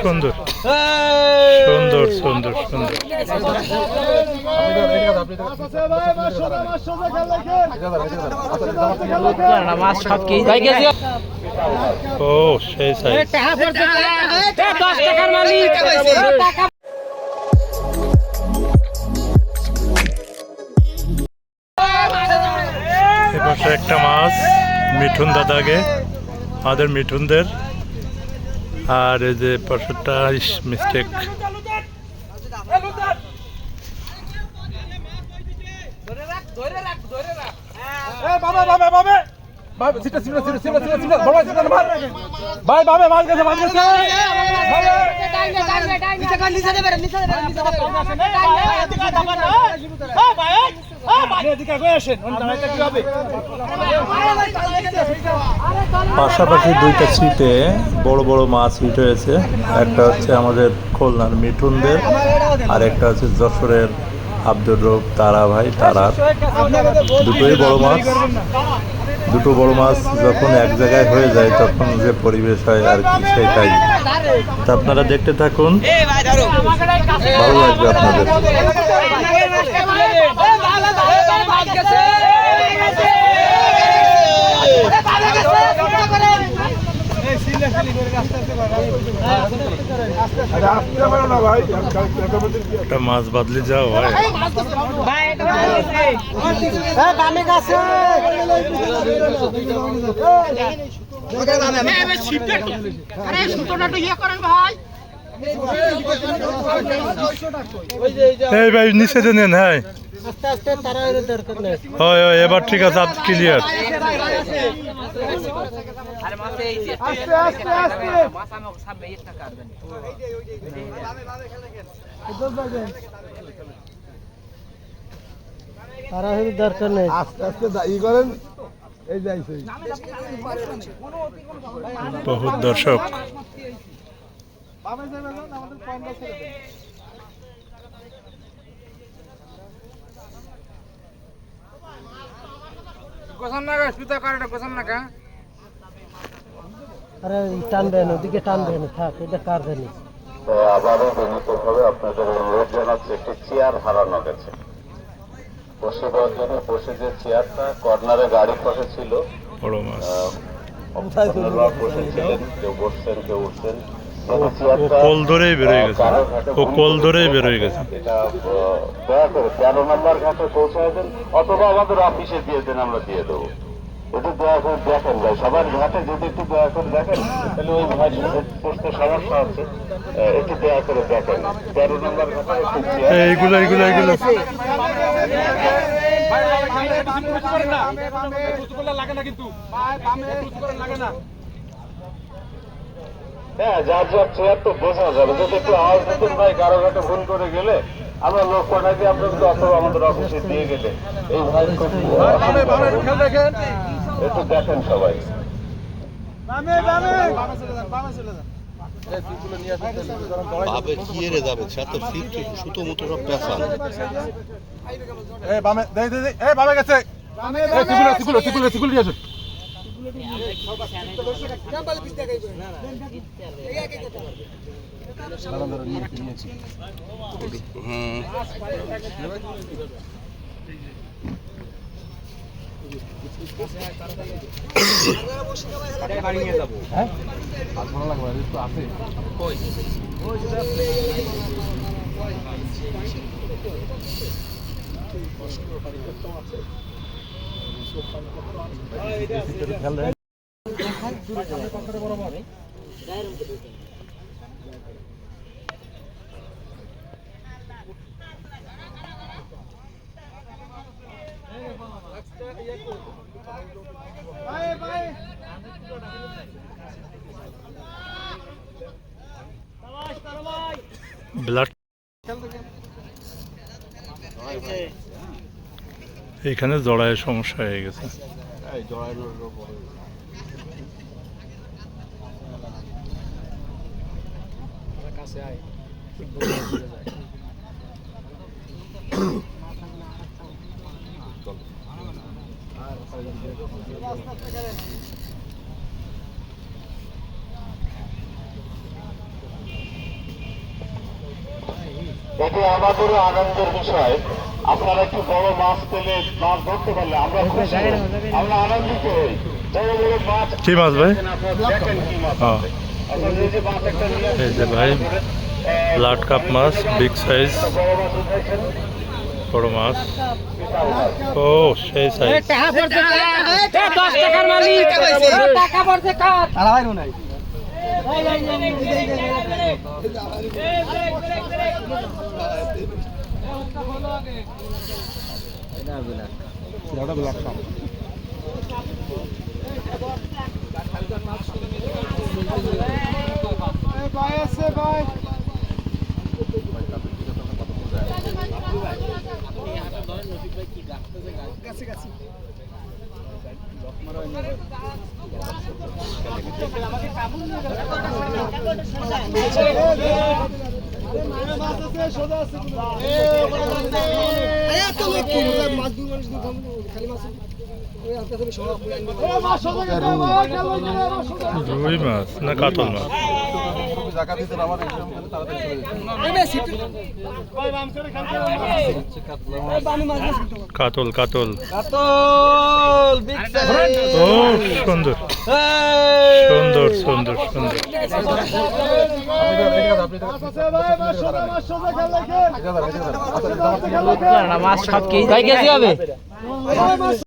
সুন্দর সুন্দর সুন্দর সুন্দর। ও সেই সাইজ। এপাশে একটা মাছ মিঠুন দাদাকে, আমাদের মিঠুনদের। আর এই যে পাশেরটা মিস্টেক। পাশাপাশি দুইটা ছিটে বড় বড় মাছ হিট হয়েছে। একটা হচ্ছে আমাদের খুলনার মিঠুনদের, আর একটা হচ্ছে যশোরের আব্দুর রব তারা ভাই তারার। দুটোই বড় মাছ। দুটো বড় মাছ যখন এক জায়গায় হয়ে যায় তখন যে পরিবেশ হয় আর কি, সেটাই। তা আপনারা দেখতে থাকুন, ভালো লাগবে আপনাদের। একটা মাছ বাদলে যাও ভাই। এই ভাই নিচে নেন। হ্যাঁ এবার ঠিক আছে, আপনি ক্লিয়ার। দরকার নেই, আস্তে আস্তে ই করেন। এই যাইছে বহুত দর্শক। আরে টানবেন, ওদিকে টানবেন, থাক, এটা কার জানি। আবারও বিনীতভাবে আপনাদের অনুরোধ জানাচ্ছি, একটি চেয়ার হারানো গেছে। বসে দেওয়ার জন্য বসে যে চেয়ারটা কর্নারে গাড়ির পাশে ছিল, বসেছিলেন, কেউ বসছেন কেউ উঠছেন। কোল ধরেই বেরোয় গেছে, ও কোল ধরেই বেরোয় গেছে। এটা দয়া করে 13 নম্বর ঘাটে পৌঁছায় দেন, অথবা আমাদের অফিসে দিয়ে দেন, আমরা দিয়ে দেবো। একটু দয়া করে দেখেন ভাই, সবার ঘাটে যদি একটু দয়া করে দেখেন, তাহলে ওই ভাই বুঝতে সমস্যা আছে। একটু দয়া করে দেখেন 13 নম্বর ঘাটে এইগুলো এইগুলো এইগুলো হ্যাঁ, যার যার চেয়ার তো বোঝা যাবে। যদি একটু আওয়াজ দিতেন ভাই, কারো ঘাটে ভুল করে গেলে আমরা লোক পাঠাই দিয়ে আপনাদের, অথবা আমাদের অফিসে দিয়ে গেলে এই ভাই একটু দেখেন সবাই। সুতো মতো সব পেঁচান। ব্লাড এখানে জড়ায় সমস্যা হয়ে গেছে। কাছে আয় এটি আমাদেরও আনন্দের বিষয়। আপনারা একটু বড় মাছ পেলে, মাছ ধরতে পারলে আমরা খুশি হই, আমরা আনন্দিত হই। বড় বড় মাছ কি মাছ ভাই? দেখেন কি মাছ হ্যাঁ, আছে। এখন এই যে মাছ একটা নিয়ে আসছে, এই যে ভাই ব্লাড কাপ মাছ, বিগ সাইজ, বড় মাছ উঠাইছেন, বড় মাছ। বিশাল মাছ। ও সেই সাইজ। রুই মাছ না কাতল মাছ? কাতল কাতল। ও সুন্দর সুন্দর সুন্দর সুন্দর। মাছ 7 কেজি হবে।